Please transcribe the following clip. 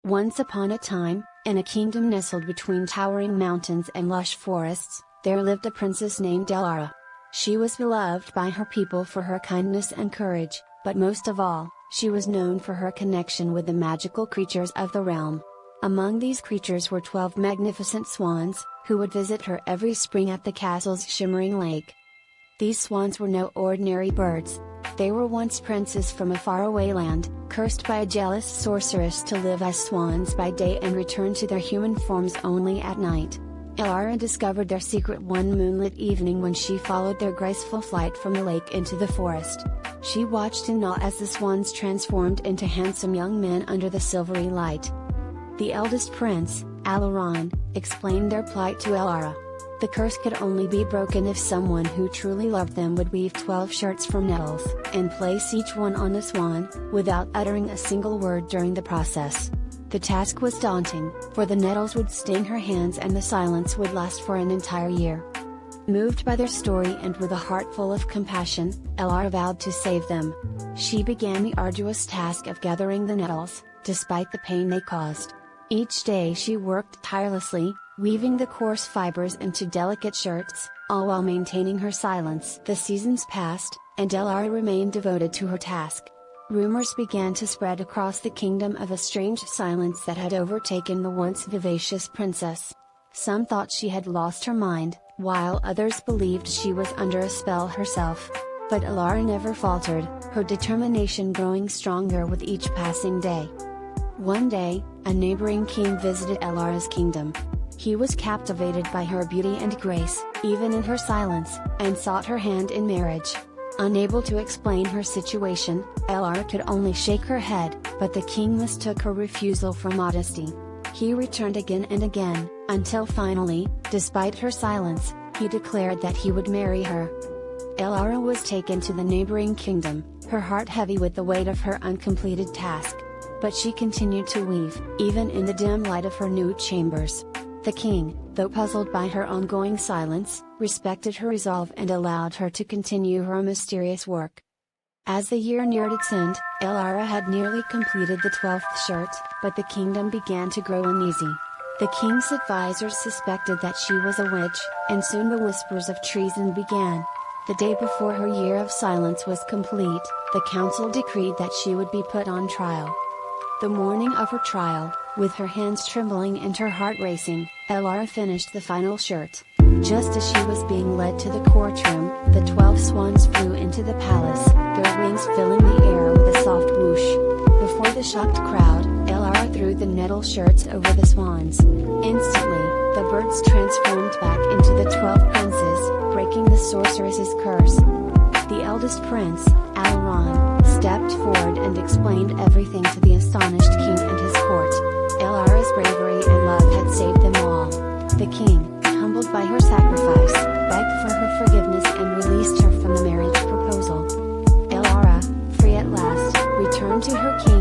Once upon a time, in a kingdom nestled between towering mountains and lush forests, there lived a princess named Elara. She was beloved by her people for her kindness and courage, but most of all, she was known for her connection with the magical creatures of the realm. Among these creatures were 12 magnificent swans, who would visit her every spring at the castle's shimmering lake. These swans were no ordinary birds. They were once princes from a faraway land, cursed by a jealous sorceress to live as swans by day and return to their human forms only at night. Elara discovered their secret one moonlit evening when she followed their graceful flight from the lake into the forest. She watched in awe as the swans transformed into handsome young men under the silvery light. The eldest prince, Alaron, explained their plight to Elara. The curse could only be broken if someone who truly loved them would weave 12 shirts from nettles, and place each one on a swan, without uttering a single word during the process. The task was daunting, for the nettles would sting her hands and the silence would last for an entire year. Moved by their story and with a heart full of compassion, Elara vowed to save them. She began the arduous task of gathering the nettles, despite the pain they caused. Each day she worked tirelessly, weaving the coarse fibers into delicate shirts, all while maintaining her silence. The seasons passed, and Elara remained devoted to her task. Rumors began to spread across the kingdom of a strange silence that had overtaken the once vivacious princess. Some thought she had lost her mind, while others believed she was under a spell herself. But Elara never faltered, her determination growing stronger with each passing day. One day, a neighboring king visited Elara's kingdom. He was captivated by her beauty and grace, even in her silence, and sought her hand in marriage. Unable to explain her situation, Elara could only shake her head, but the king mistook her refusal for modesty. He returned again and again, until finally, despite her silence, he declared that he would marry her. Elara was taken to the neighboring kingdom, her heart heavy with the weight of her uncompleted task. But she continued to weave, even in the dim light of her new chambers. The king, though puzzled by her ongoing silence, respected her resolve and allowed her to continue her mysterious work. As the year neared its end, Elara had nearly completed the 12th shirt, but the kingdom began to grow uneasy. The king's advisors suspected that she was a witch, and soon the whispers of treason began. The day before her year of silence was complete, the council decreed that she would be put on trial. The morning of her trial, with her hands trembling and her heart racing, Elara finished the final shirt. Just as she was being led to the courtroom, the 12 swans flew into the palace, their wings filling the air with a soft whoosh. Before the shocked crowd, Elara threw the nettle shirts over the swans. Instantly, the birds transformed back into the 12 princes, breaking the sorceress's curse. The eldest prince, Alaron, stepped forward and explained everything to the astonished king and his court. Elara's bravery and love had saved them all. The king, humbled by her sacrifice, begged for her forgiveness and released her from the marriage proposal. Elara, free at last, returned to her king